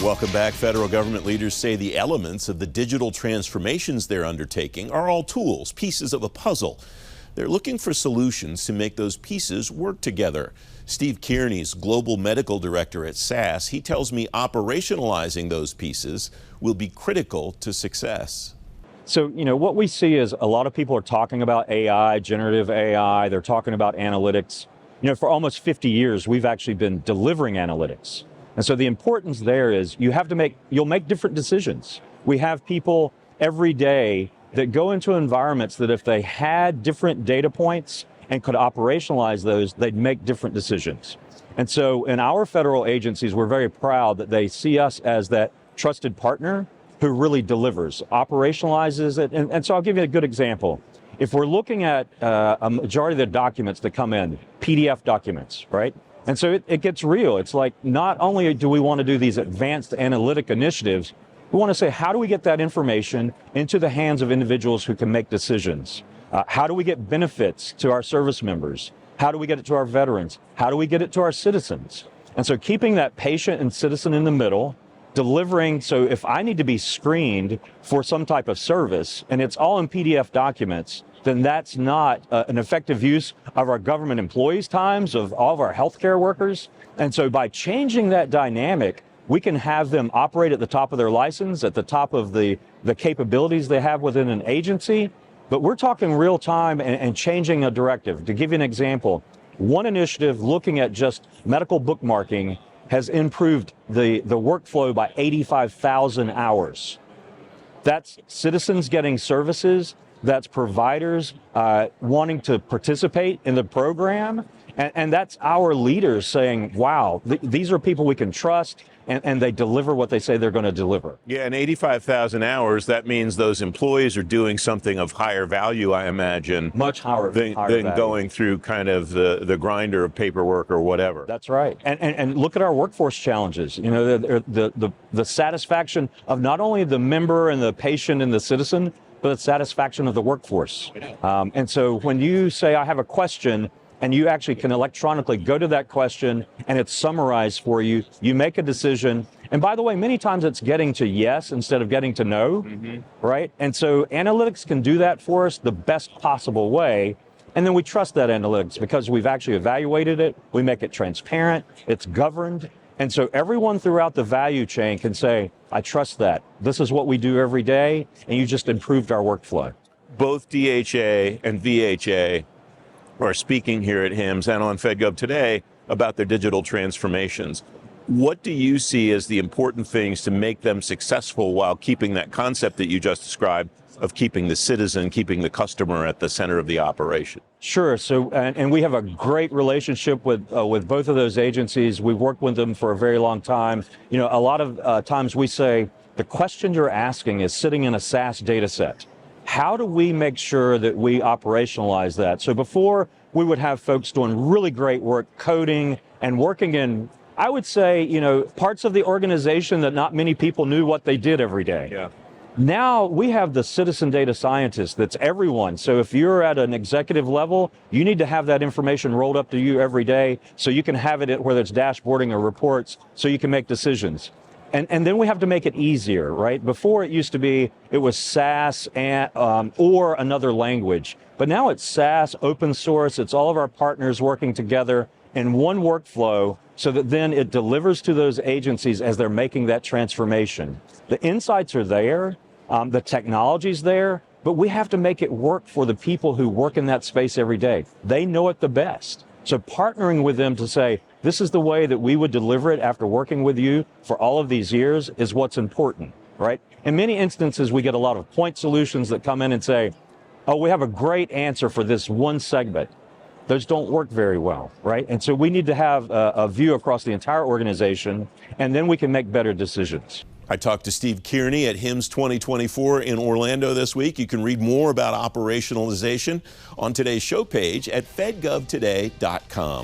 Welcome back. Federal government leaders say the elements of the digital transformations they're undertaking are all tools, pieces of a puzzle. They're looking for solutions to make those pieces work together. Steve Kearney's global medical director at SAS, he tells me operationalizing those pieces will be critical to success. So, what we see is a lot of people are talking about AI, generative AI. They're talking about analytics. For almost 50 years, we've actually been delivering analytics. And so the importance there is you'll make different decisions. We have people every day that go into environments that if they had different data points and could operationalize those, they'd make different decisions. And so in our federal agencies, we're very proud that they see us as that trusted partner who really delivers, operationalizes it. And so I'll give you a good example. If we're looking at a majority of the documents that come in, PDF documents, right? And so it gets real. It's like, not only do we want to do these advanced analytic initiatives, we want to say, how do we get that information into the hands of individuals who can make decisions? How do we get benefits to our service members? How do we get it to our veterans? How do we get it to our citizens? And so keeping that patient and citizen in the middle, delivering, so if I need to be screened for some type of service and it's all in PDF documents, then that's not an effective use of our government employees' times, of all of our healthcare workers. And so by changing that dynamic, we can have them operate at the top of their license, at the top of the capabilities they have within an agency. But we're talking real time and changing a directive. To give you an example, one initiative looking at just medical bookmarking has improved the workflow by 85,000 hours. That's citizens getting services. That's providers wanting to participate in the program. And that's our leaders saying, wow, these are people we can trust, and they deliver what they say they're going to deliver. Yeah, and 85,000 hours, that means those employees are doing something of higher value, I imagine. Much higher than going through kind of the grinder of paperwork or whatever. That's right. And look at our workforce challenges. The satisfaction of not only the member and the patient and the citizen, but the satisfaction of the workforce. And so when you say, I have a question, and you actually can electronically go to that question and it's summarized for you, you make a decision. And by the way, many times it's getting to yes instead of getting to no, right? And so analytics can do that for us the best possible way. And then we trust that analytics because we've actually evaluated it. We make it transparent. It's governed. And so everyone throughout the value chain can say, I trust that. This is what we do every day, and you just improved our workflow. Both DHA and VHA are speaking here at HIMSS and on FedGov today about their digital transformations. What do you see as the important things to make them successful while keeping that concept that you just described of keeping the citizen, keeping the customer at the center of the operation? Sure. So, and we have a great relationship with both of those agencies. We've worked with them for a very long time. A lot of times we say the question you're asking is sitting in a SAS data set. How do we make sure that we operationalize that? So before, we would have folks doing really great work coding and working in, I would say, parts of the organization that not many people knew what they did every day. Yeah. Now we have the citizen data scientist that's everyone. So if you're at an executive level, you need to have that information rolled up to you every day so you can have it, whether it's dashboarding or reports, so you can make decisions. And then we have to make it easier, right? Before it was SAS or another language. But now it's SAS, open source, it's all of our partners working together in one workflow so that then it delivers to those agencies as they're making that transformation. The insights are there, the technology's there, but we have to make it work for the people who work in that space every day. They know it the best. So partnering with them to say, this is the way that we would deliver it after working with you for all of these years is what's important, right? In many instances, we get a lot of point solutions that come in and say, oh, we have a great answer for this one segment. Those don't work very well, right? And so we need to have a view across the entire organization, and then we can make better decisions. I talked to Steve Kearney at HIMSS 2024 in Orlando this week. You can read more about operationalization on today's show page at fedgovtoday.com.